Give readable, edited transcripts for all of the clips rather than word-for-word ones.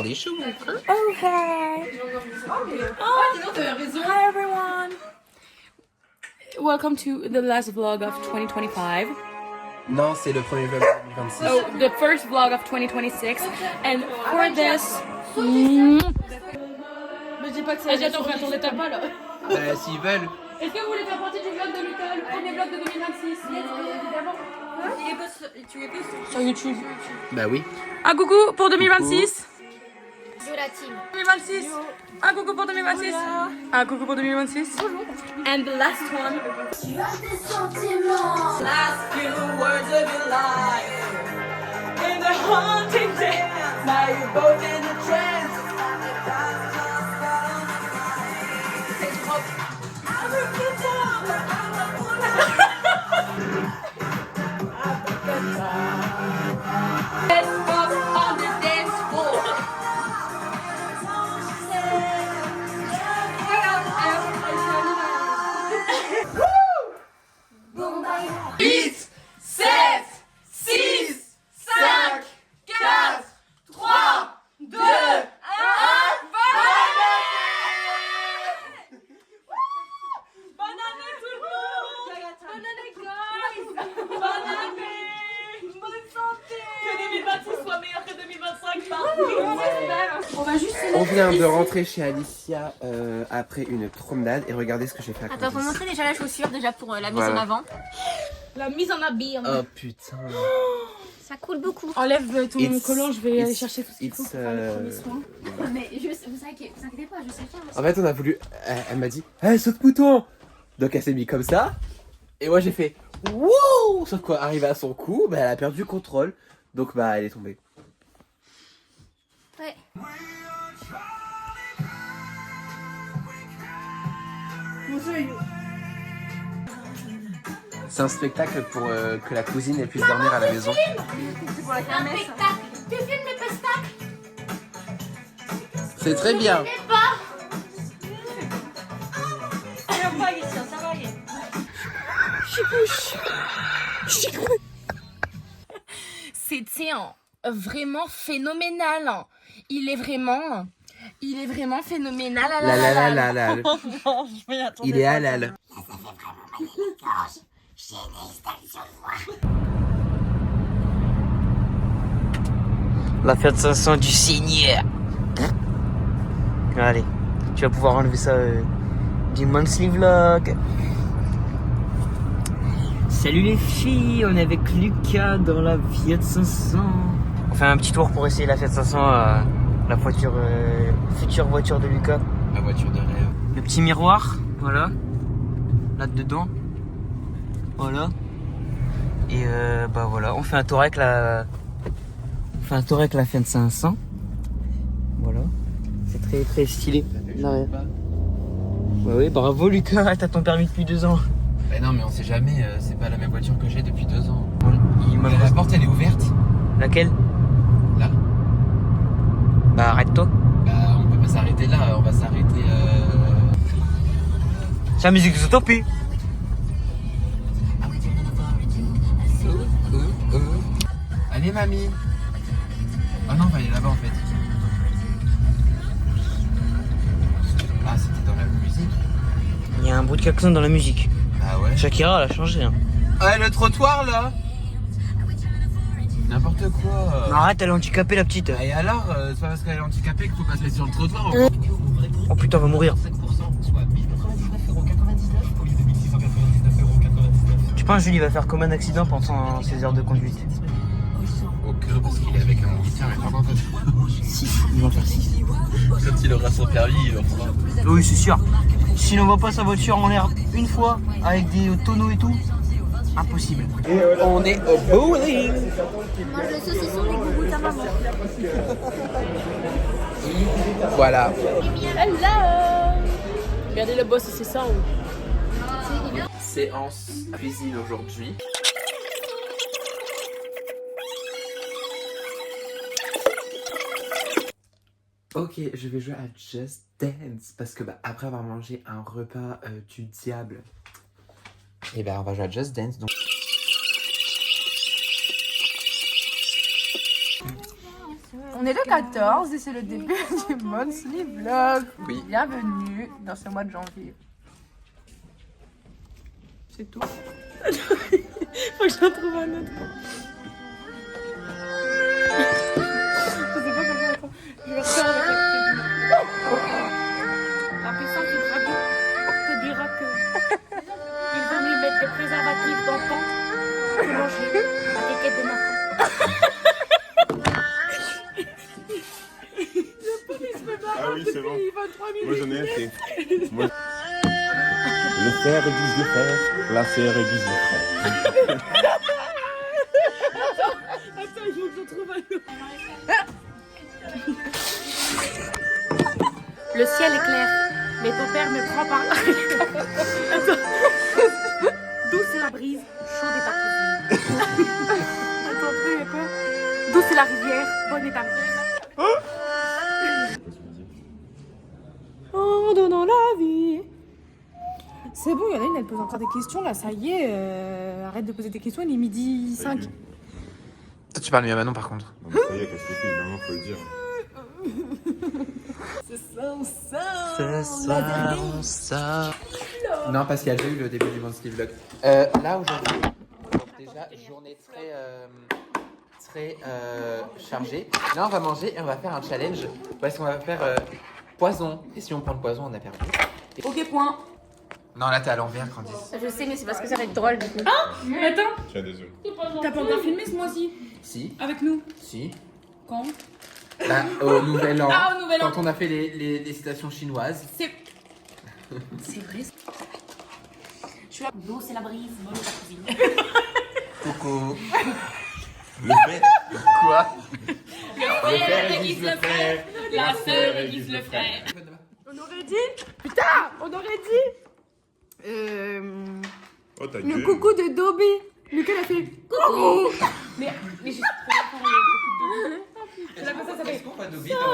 Alicia Walker. Oh, hey. Hi, everyone. Welcome to the last vlog of 2025. Non, c'est le premier vlog de 2026. Oh, the first vlog of 2026. And for this... Mais dis pas que c'est... J'attends, on l'état pas là. S'ils veulent. Est-ce que vous voulez faire partie du vlog de Lucas, le premier vlog de 2026? Évidemment. Sur YouTube. Bah oui. Un coucou pour 2026. De la team. 2026. Un coucou pour 2026. Un coucou pour 2026. And the last one. Last few words of your life. In the haunting day. Now you're both in a trance. Let's pop on the dance floor. Huit, 7, 6, 5, 4, 3, 2, 1, bonne année tout le monde. Bonne année guys. Bonne année. Bonne santé. Que 2026 soit meilleur que 2025 partout. On va juste... On vient de rentrer chez Alicia après une promenade et regardez ce que j'ai fait à Attends, faut Candice. montrer déjà la chaussure déjà pour la mise Voilà. en avant. La mise en habit. Oh putain. Ça coule beaucoup. Enlève ton It's- collant, je vais aller it's- chercher tout ce qu'il faut it's, pour faire les premiers soins. Mais vous inquiétez pas, je sais faire. En fait, on a voulu. Elle m'a dit, hey, saute-mouton. Donc elle s'est mise comme ça. Et moi j'ai fait, wouh. Sauf quoi, arrivé à son cou, bah, elle a perdu le contrôle. Donc bah elle est tombée. Ouais. C'est un spectacle pour que la cousine elle puisse dormir à la maison. Un spectacle. Tu filmes les pestacles. C'est très bien. C'était vraiment phénoménal. Il est vraiment phénoménal. La la la la la. Il est halal. La Fiat 500 du Seigneur. Allez, tu vas pouvoir enlever ça du monthly vlog. Salut les filles, on est avec Lucas dans la Fiat 500. On fait un petit tour pour essayer la Fiat 500, la voiture, future voiture de Lucas. La voiture de rêve. Le petit miroir, voilà, là-dedans, voilà. Et bah voilà, on fait un tour avec la Fiat 500. Voilà, c'est très très stylé. Ouais, oui, bravo Lucas, t'as ton permis depuis 2 ans. Mais non, mais on sait jamais, c'est pas la même voiture que j'ai depuis 2 ans. Il m'a Mais la porte elle est ouverte. Laquelle? Là. Bah arrête-toi. Bah on peut pas s'arrêter là, on va s'arrêter. C'est la musique de Zootopie. Allez mamie. Ah non, on va aller là-bas en fait. Ah c'était dans la musique. Il y a un bruit de klaxon dans la musique. Ah ouais. Shakira elle a changé. Hein. Ah le trottoir là. N'importe quoi. Non, arrête, elle est handicapée la petite. Et alors, c'est pas parce qu'elle est handicapée qu'il faut pas se laisser sur le trottoir. Oh putain, elle va mourir. Tu penses Julie va faire comme un accident pendant ses heures de conduite? Aucun parce qu'il est avec un handicap, mais par contre, 6, il va en faire 6. quand il aura son permis, il en fera. Oui, c'est sûr. S'il n'envoie pas sa voiture en l'air une fois, avec des tonneaux et tout, impossible. On est au bowling. Mange le saucisson des gougous de ta maman. Voilà. Hello. Regardez le boss, c'est ça. Séance cuisine aujourd'hui. Ok, je vais jouer à Just Dance parce que bah, après avoir mangé un repas du diable, et ben on va jouer à Just Dance. Donc... On est le 14 et c'est le début du Monthly Vlog. Oui. Bienvenue dans ce mois de janvier. C'est tout. Faut que je retrouve un autre. Je sais pas comment attends. Je vais refaire avec la puissance du dragon te dira que il vaut mieux mettre des préservatifs dans le temps que manger la quéquette de Nathan. Ah oui, c'est bon. Moi j'en ai un fait. Moi... Le fer aiguise le fer, la serre aiguise le fer. Attends, il faut que je trouve un autre. Le ciel est clair, mais ton père me prend par là. Attends. Douce est la brise, chaude est ta cousine. Attends, tu sais quoi? Douce est la rivière, bonne est ta mère. En donnant la vie. C'est bon, il y en a une, elle pose encore des questions là, ça y est. Arrête de poser des questions, il est midi 5. Toi, tu parles mieux à Manon par contre. Non, mais ça y est, casse les couilles, maman, faut le dire. Ça. Non, parce qu'il y a déjà eu le début du Monthly Vlog. Là, aujourd'hui, donc déjà, journée très chargée. Là, on va manger et on va faire un challenge. Parce qu'on va faire poison. Et si on prend le poison, on a perdu. Ok, point. Non, là, t'es à l'envers, Candice. Je sais, mais c'est parce que ça va être drôle du coup. Mais attends, Tiens, désolé. t'as pas encore filmé ce mois-ci Si, avec nous? si. Quand? Là, au Nouvel An. Ah, au Nouvel An. Quand on a fait les citations chinoises. C'est vrai. Je suis là. L'eau, c'est la brise, bonne est ta cousine. Coucou. Le fer. Quoi? Le frère aiguise le frère, la sœur aiguise le frère. On aurait dit. Putain, on aurait dit. Oh, ta Le gueule. coucou de Dobby. Lequel a fait coucou. Mais j'ai trop Est-ce qu'on va Dobby dans le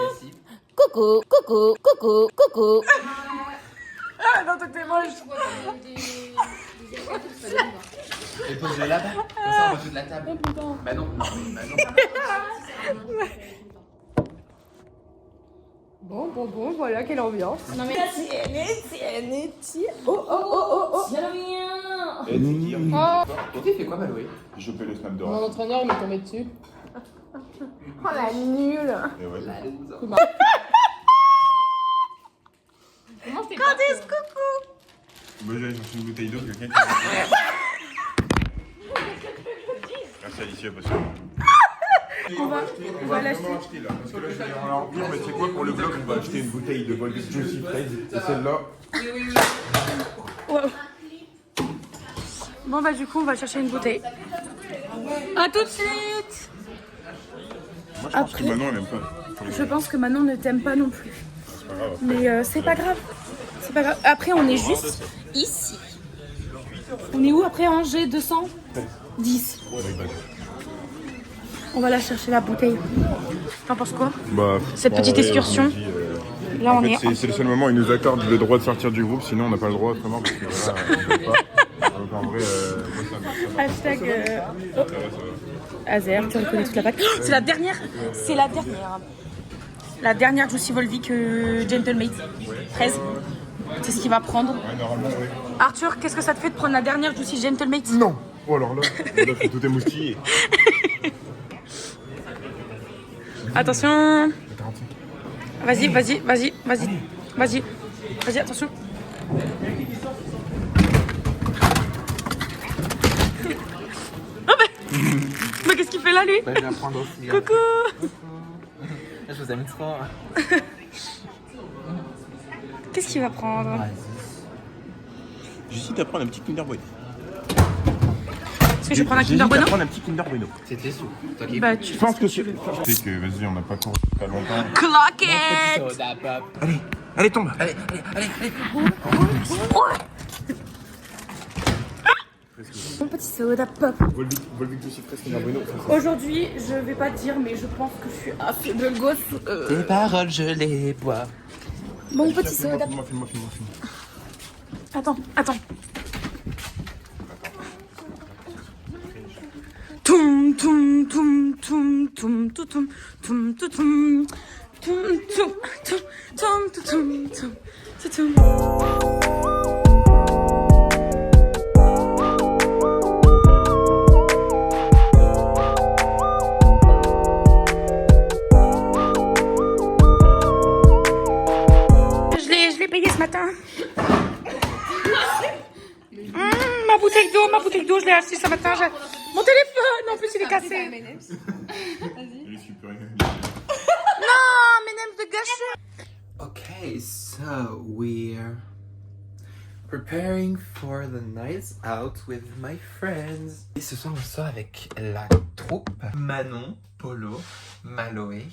Legacy? Coucou, coucou, coucou, coucou. Ah non, t'es moche. Et pose-le là-bas. Comme ça, on va jouer de la table. Bah non, non, bah non. Bon, voilà, quelle ambiance. Non mais Oh. c'est rien. Eh, c'est qui, hein Tu t'es fait quoi, Maloué? J'ai chopé le snap de Mon Raph. entraîneur, il m'est tombé dessus. Oh la nulle. Et ouais. Candice, coucou. Moi, j'allais chercher une bouteille d'eau, quelqu'un qui... Merci Alicia, parce que... On va l'acheter là, parce que là je vais en remplir, mais tu sais quoi, pour le vlog, on va acheter une bouteille de Volvic Juicy Fraise, et celle-là... Bon bah du coup on va chercher une bouteille. A tout de suite. Moi je pense que Manon elle aime pas. Je pense que Manon ne t'aime pas non plus. C'est pas grave. Mais c'est pas grave. C'est pas grave. Après on est juste ici. On est où après Angers 210. On va la chercher la bouteille. T'en penses quoi? Bah, Cette petite excursion. Là on En est. fait, c'est le seul moment où ils nous accordent le droit de sortir du groupe, sinon on n'a pas le droit autrement, parce que voilà, on peut pas. Donc en vrai, moi ça me... Hashtag Azer, tu reconnais toute la vague. C'est la dernière. C'est la dernière. La dernière Juicy Volvic Gentlemate 13. C'est ce qu'il va prendre. Ouais, normalement, oui. Arthur, qu'est-ce que ça te fait de prendre la dernière Juicy Gentlemate? Non. Oh alors là, tout est moustillé. Attention. Vas-y, attention. Oh bah qu'est-ce qu'il fait là lui? Bah, je viens prendre aussi. Coucou. Je vous aime trop. Qu'est-ce qu'il va prendre? J'essaie d'apprendre un petit Kinder Bueno. Est-ce que je vais prendre un Kinder Bueno? Prendre un petit Kinder Bueno. C'était sous. Toi qui Bah tu Je pense que c'est... Tu sais que, vas-y, on n'a pas couru pas longtemps. Clock it. soda pop. Allez, tombe. Allez. Mon petit soda pop. Volvic Juicy Fraise, Kinder Bueno. Aujourd'hui, je vais pas dire, mais je pense que je suis assez de gosse. Tes paroles, je les bois. Mon petit soda. Filme-moi. Attends. Toum. tum tum tum tum tum tum tum tum tum tum tum tum tum tum tum. Je l'ai payé ce matin. Ma bouteille d'eau, je l'ai acheté ce matin. Mon téléphone, en plus, il est cassé. Il est super. Non, M&M's de gâchis. Okay, so we're preparing for the night out with my friends. Et ce soir, on sort avec la troupe Manon, Polo, Maloé,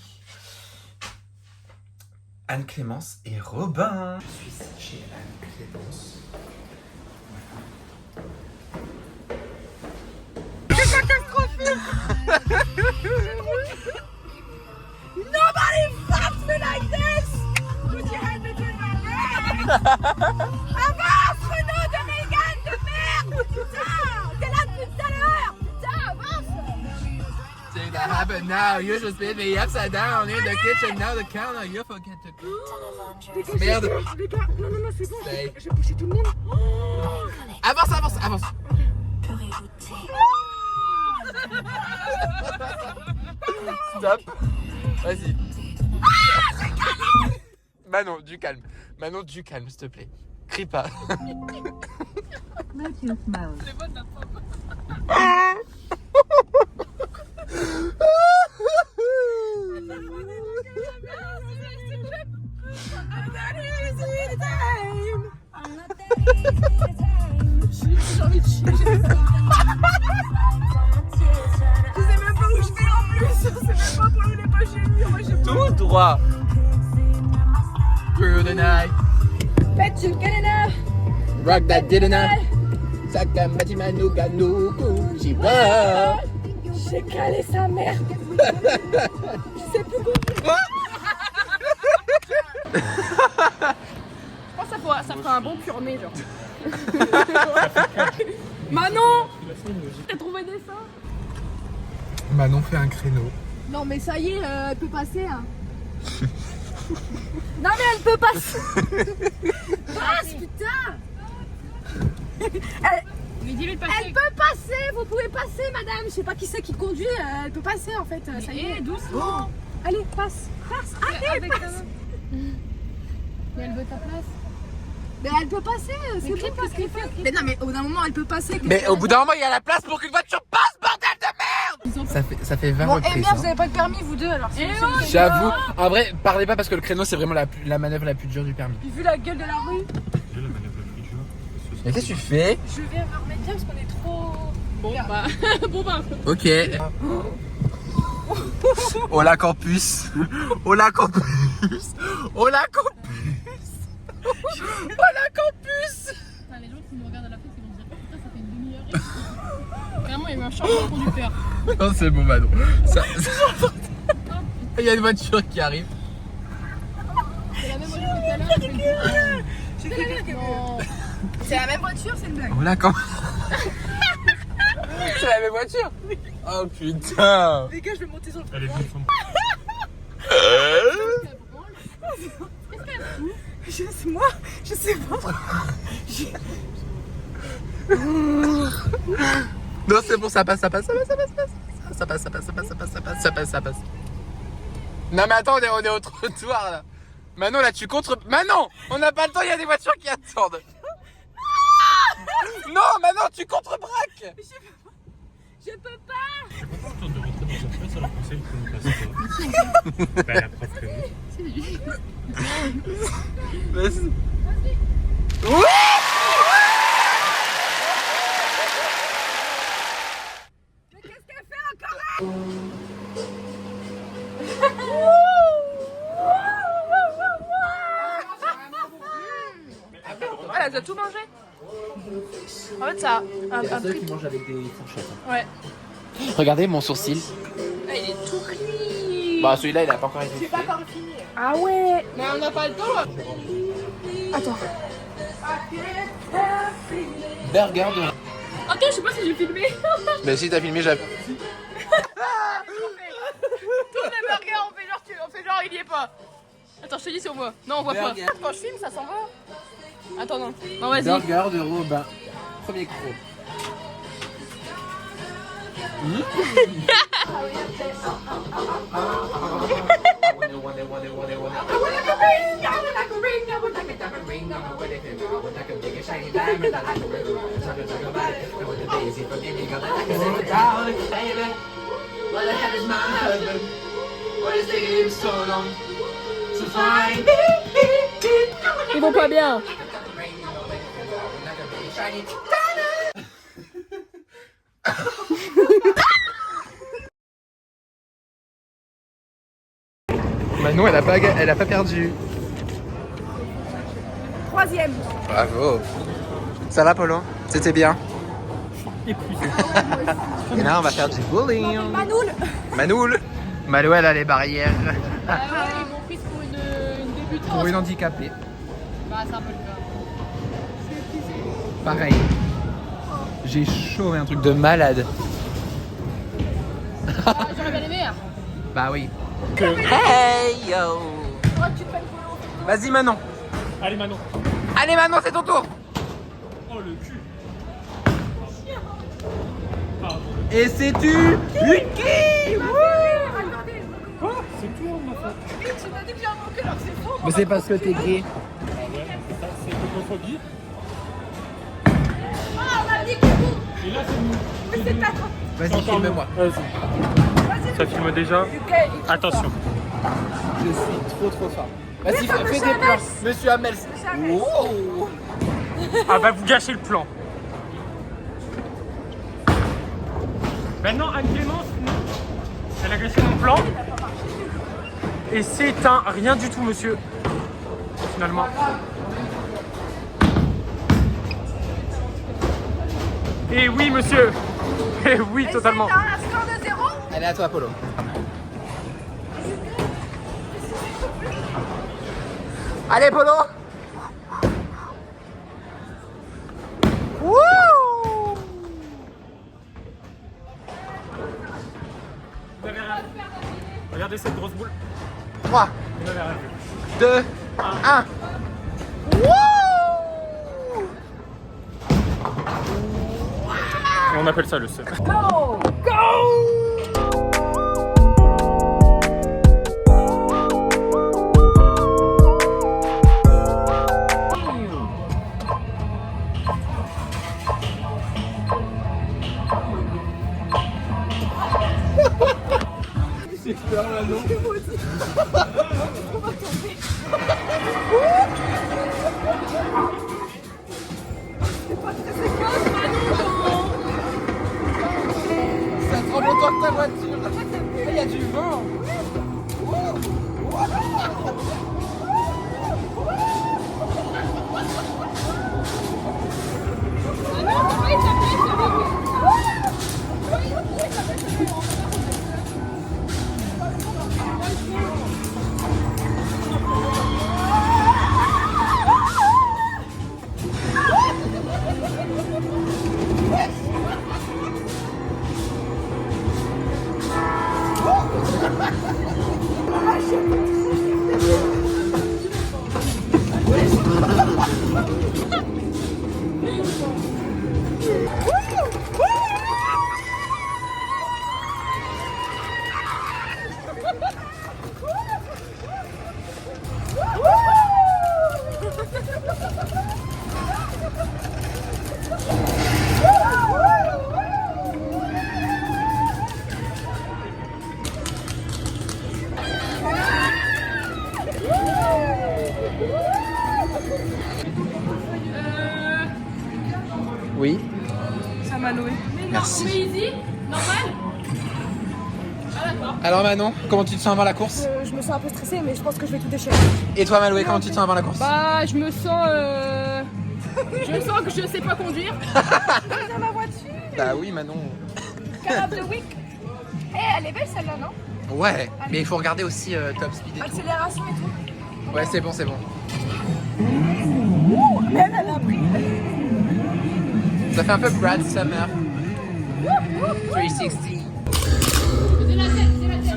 Anne-Clémence et Robin. Je suis chez Anne-Clémence. C'est catastrophique. Nobody fucks me like this. Put your hand between my legs. Avance, Renaud de Mégane de merde. Putain, t'es là depuis tout à l'heure. Putain, avance. Thing that happened now, you should spin me upside down in the kitchen, now the counter, you forget to... Merde. Les gars, non, c'est bon. Stay. J'ai poussé tout le monde. Avance. Stop. Vas-y. Manon, du calme. Manon, du calme, s'il te plaît. Crie pas. Tout droit. Through the night. Bet you get enough. Rock that didn't I? Sakamati manuga nuku jiwa. J'ai calé sa mère. Je sais plus quoi. Je pense que ça fera un bon purné, genre. Manon, t'as trouvé des seins? Manon fait un créneau. Non mais ça y est, elle peut passer. Hein. Non mais elle peut passer. Passe putain. Mais dis-lui de passer. Elle peut passer, vous pouvez passer madame. Je sais pas qui c'est qui conduit, elle peut passer en fait. Ça y est. Doucement. Allez, passe. Allez, Avec passe. Mais elle veut ta place. Mais elle peut passer, c'est bon parce qu'il fait. Mais non mais au bout d'un moment elle peut passer. Mais au bout d'un moment, il y a la place pour qu'une voiture passe, bordel de merde! Ça fait 20 Bon, reprises. eh bien, vous avez pas de permis vous deux alors. J'avoue, en vrai, parlez pas parce que le créneau c'est vraiment la manœuvre la plus dure du permis. Vu la gueule de la rue, Mais qu'est-ce que tu fais? je vais me remettre bien parce qu'on est trop. Bon bah. Ok. Hola campus. Hola campus. Hola campus. Hola campus. Putain, les gens qui nous regardent à la fête, ils vont se dire putain, ça fait une demi-heure. Vraiment, il y a eu un changement de conducteur. Non, c'est bon, Manon. Il y a une voiture qui arrive. C'est la même voiture que tout à l'heure. J'ai cru que Non. c'est la même voiture, c'est une blague. Hola campus. C'est la même voiture. Oh putain. Les gars, je vais monter sur le. Elle est venue sans Je sais pas. Non, c'est bon, ça passe. Ça passe. Non, mais attends, on est au trottoir là. Manon, là, tu contre. Manon, on n'a pas le temps, il y a des voitures qui attendent. Non, Manon, tu contre-braques. Je peux pas. Je suis pas contente de rentrer dans un place alors qu'on sait qu'on ne passe pas. Bah, la preuve que non. Vas-y. Mais qu'est-ce qu'elle fait encore? Elle a tout mangé. En fait, ça a un Ceux truc. qui mangent avec des fourchettes. Ouais. Regardez mon sourcil. Ah, il est tout clean. Bah, celui-là, il a pas encore été fait. Ah ouais. Mais on n'a pas le temps là. Attends. Burger de. Attends, je sais pas si j'ai filmé. Mais si t'as filmé, j'avais. les burgers, on fait genre il y est pas. Attends, je te dis si on voit. Non, on voit pas. Quand je filme, ça s'en va. Attends, non. Non, vas-y. Burger de Robin. Premier croc. Ils vont pas bien. Manon, elle a pas perdu. 3e. Bravo. Ça va, Polo? C'était bien. Et là, on va faire du bowling. Manoul. Manoul. Malou, elle a les barrières. Ah ouais, ils m'ont prise pour une débutante. Pour une handicapée. Bah, c'est un peu le cas. Pareil. J'ai chaud, un truc de malade. J'aurais bien aimé. Bah oui. Hey yo. Vas-y, Manon. Allez Manon. Allez, Manon, c'est ton tour. Oh le cul. Et c'est-tu Vicky? Quoi? C'est tout ma faute. Tu m'as dit que j'ai un manqué alors que c'est faux. Mais c'est parce que t'es gay. Ah ouais, ça c'est homophobie. Ah, on m'a dit que vous. Et là c'est nous. Mais c'est ta faute. Vas-y, filme-moi. Vas-y. Ça filme déjà. Attention. Je suis trop fort. Vas-y, fais des plans. Monsieur Hamels. Oh. Ah bah vous gâchez le plan. Maintenant Anne-Clémence, elle a gâché mon plan. Et c'est un rien du tout monsieur. Finalement. Et oui monsieur. Et oui totalement. C'est un score de 0. Elle est à toi, Polo. Allez, Polo. Wouh. Vous avez rien vu. Regardez cette grosse boule. 3, Vous n'avez rien vu. 2, 1. Et on appelle ça le seum. Ça tremble autant que ta voiture. Il y a du vent. Oui. Ça m'a noué. Merci. Mais easy, normal. Ah d'accord. Alors Manon, comment tu te sens avant la course? Je me sens un peu stressée, mais je pense que je vais tout déchirer. Et toi Maloué, comment tu te sens avant la course? Bah, je me sens que je sais pas conduire. Dans ma voiture. Bah oui Manon. Car of the week. Eh, elle est belle celle-là, non? Ouais, mais il faut regarder aussi Top Speed et tout. Accélération et tout. Ouais, c'est bon, c'est bon. Elle a pris. Ça fait un peu Brad Summer. 360. C'est la tête, c'est la tête.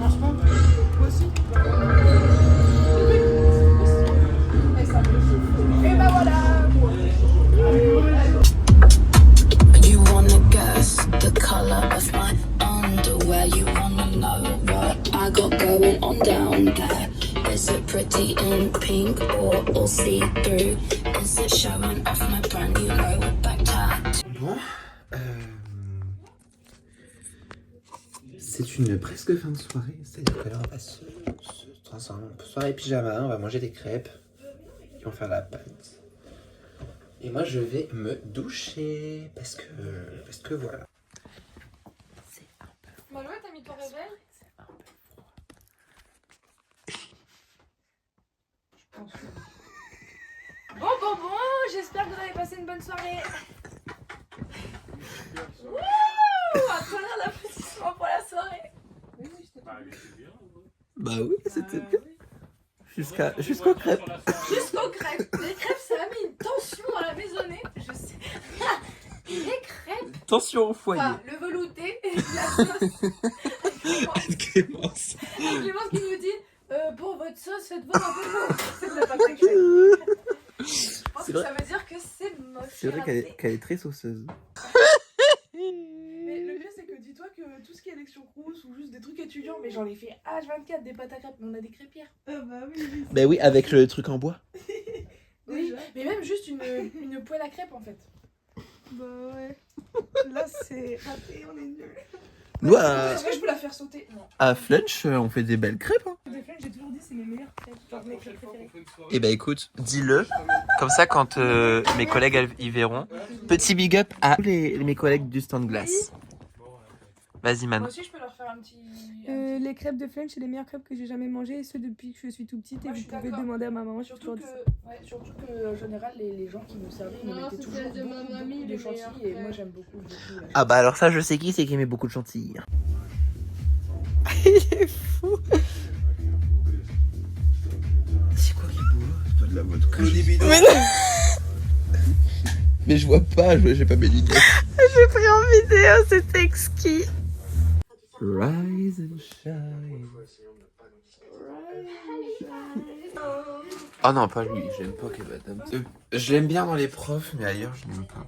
Is it pretty in pink or all see-through? Is it showing off my brand new low back tattoo? Bon, c'est une presque fin de soirée, c'est-à-dire que là on va se transformer en soirée pyjama, on va manger des crêpes qui vont faire la pâte. Et moi je vais me doucher parce que voilà. C'est un peu froid. Malouette, t'as mis ton réveil? C'est un peu froid. Bon, j'espère que vous avez passé une bonne soirée. Wouh! Attends l'applaudissement pour la soirée. Bah oui, c'était bien. Jusqu'aux crêpes. Jusqu'aux crêpes. Les crêpes, ça a mis une tension à la maisonnée. Je sais. Les crêpes. Tension au foyer. Enfin, le velouté et la sauce. Clémence. Clémence qui nous dit pour votre sauce, faites-vous un peu d'eau. C'est de la pâte crêpe. Je pense que ça veut dire que c'est moche. C'est vrai qu'elle est très sauceuse. Mais le pire, c'est que dis-toi que tout ce qui est élection Crous ou juste des trucs étudiants, mais j'en ai fait H24 des pâtes à crêpes, mais on a des crêpières. Bah oui. Bah oui, avec le truc en bois. Oui, mais même juste une poêle à crêpes en fait. Bah ouais. Là, c'est raté, on est nuls. Nous, Est-ce que je peux la faire sauter? Non. à Flunch, on fait des belles crêpes. Hein. Des flèches, j'ai toujours dit c'est mes meilleures crêpes. Genre mes crêpes préférées. Eh ben écoute, dis-le. Comme ça, quand mes collègues y verront. Petit big up à tous mes collègues du stand glace. Vas-y, Moi Man. aussi, je peux leur faire un petit. Les crêpes de Flunch, c'est les meilleures crêpes que j'ai jamais mangées, et ce depuis que je suis tout petite, et Moi, je vous suis pouvez d'accord. demander à ma maman, je suis Surtout toujours que, surtout que en général, les gens qui nous servaient, ils nous Non, mettaient c'est toujours celle de ma mamie, beaucoup de les chantilly, meilleures et moi crêpes. j'aime beaucoup. Là. Ah bah alors ça, je sais qui c'est qui met beaucoup de chantilly. Il est fou. C'est quoi qui boit? C'est pas de la vodka. Mais non, Mais je vois pas, j'ai pas mes lunettes. j'ai pris en vidéo, c'était exquis. Rise and shine. Oh non, pas lui, j'aime pas Kev Adams. Je l'aime bien dans les profs, mais ailleurs je l'aime pas.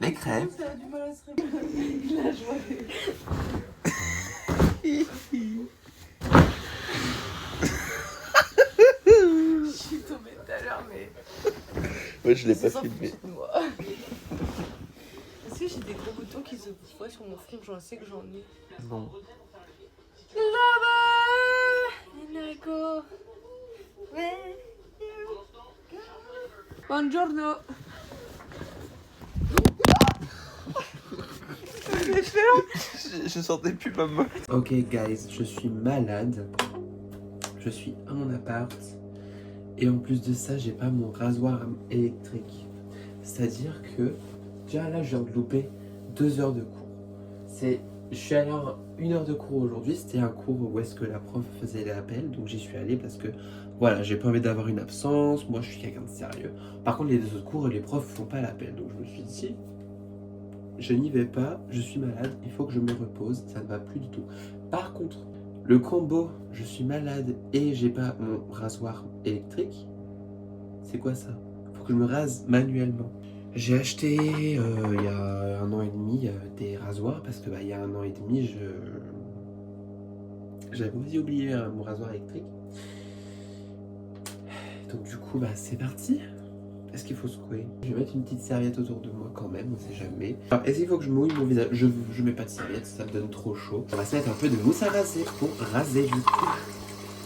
Les crêpes. Ça a du mal à se réveiller. Il a joué. Je suis tombée tout à l'heure, mais. Ouais, je l'ai pas sans filmé. foutre de moi. Est-ce que j'ai des gros boutons qui se voient sur mon front? J'en sais que j'en ai. Non. Buongiorno. Je sentais plus ma main. Ok guys, je suis malade. Je suis à mon appart. Et en plus de ça, j'ai pas mon rasoir électrique. C'est-à-dire que déjà là, je viens de louper 2 heures de cours. Je suis allé en 1 heure de cours aujourd'hui. C'était un cours où est-ce que la prof faisait les appels. Donc j'y suis allé parce que voilà, j'ai pas envie d'avoir une absence. Moi, je suis quelqu'un de sérieux. Par contre, les 2 autres cours, les profs font pas l'appel. Donc je me suis dit, je n'y vais pas, je suis malade, il faut que je me repose, ça ne va plus du tout. Par contre, le combo, je suis malade et j'ai pas mon rasoir électrique, c'est quoi ça? Faut que je me rase manuellement. J'ai acheté il y a 1 an et demi des rasoirs parce que il y a 1 an et demi, j'avais aussi oublié mon rasoir électrique. Donc du coup, c'est parti. Est-ce qu'il faut secouer? Je vais mettre une petite serviette autour de moi quand même, on sait jamais. Alors, est-ce qu'il faut que je mouille mon visage? Je mets pas de serviette, ça me donne trop chaud. On va se mettre un peu de mousse à raser pour raser du coup.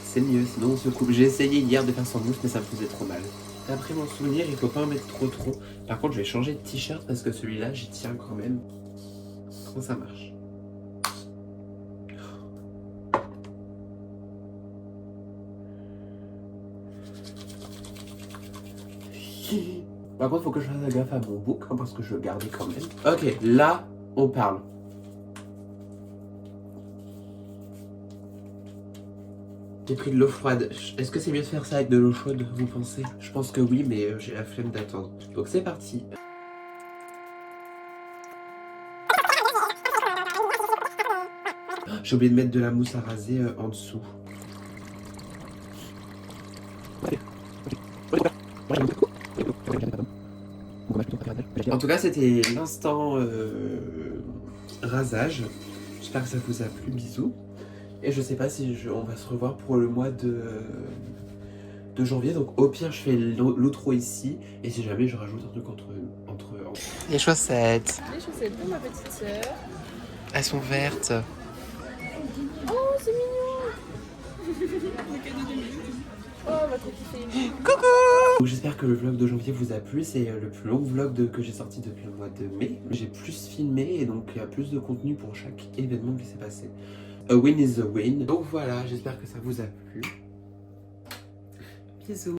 C'est mieux, sinon on se coupe. J'ai essayé hier de faire sans mousse, mais ça me faisait trop mal. D'après mon souvenir, il faut pas en mettre trop. Par contre, je vais changer de t-shirt parce que celui-là, j'y tiens quand même. Comment ça marche? Par contre, faut que je fasse gaffe à mon bouc parce que je le gardais quand même. Ok, là, on parle. J'ai pris de l'eau froide. Est-ce que c'est mieux de faire ça avec de l'eau chaude, vous pensez? Je pense que oui, mais j'ai la flemme d'attendre. Donc c'est parti. J'ai oublié de mettre de la mousse à raser en dessous. En tout cas, c'était l'instant rasage. J'espère que ça vous a plu. Bisous. Et je sais pas si on va se revoir pour le mois de janvier. Donc au pire, je fais l'outro ici. Et si jamais, je rajoute un truc entre... Les chaussettes. Les chaussettes de ma petite sœur. Elles sont vertes. Oh, c'est mignon. Oh, on va trop kiffer. Donc j'espère que le vlog de janvier vous a plu. C'est le plus long vlog que j'ai sorti depuis le mois de mai. J'ai plus filmé et donc il y a plus de contenu pour chaque événement qui s'est passé. A win is a win. Donc voilà, j'espère que ça vous a plu. Bisous.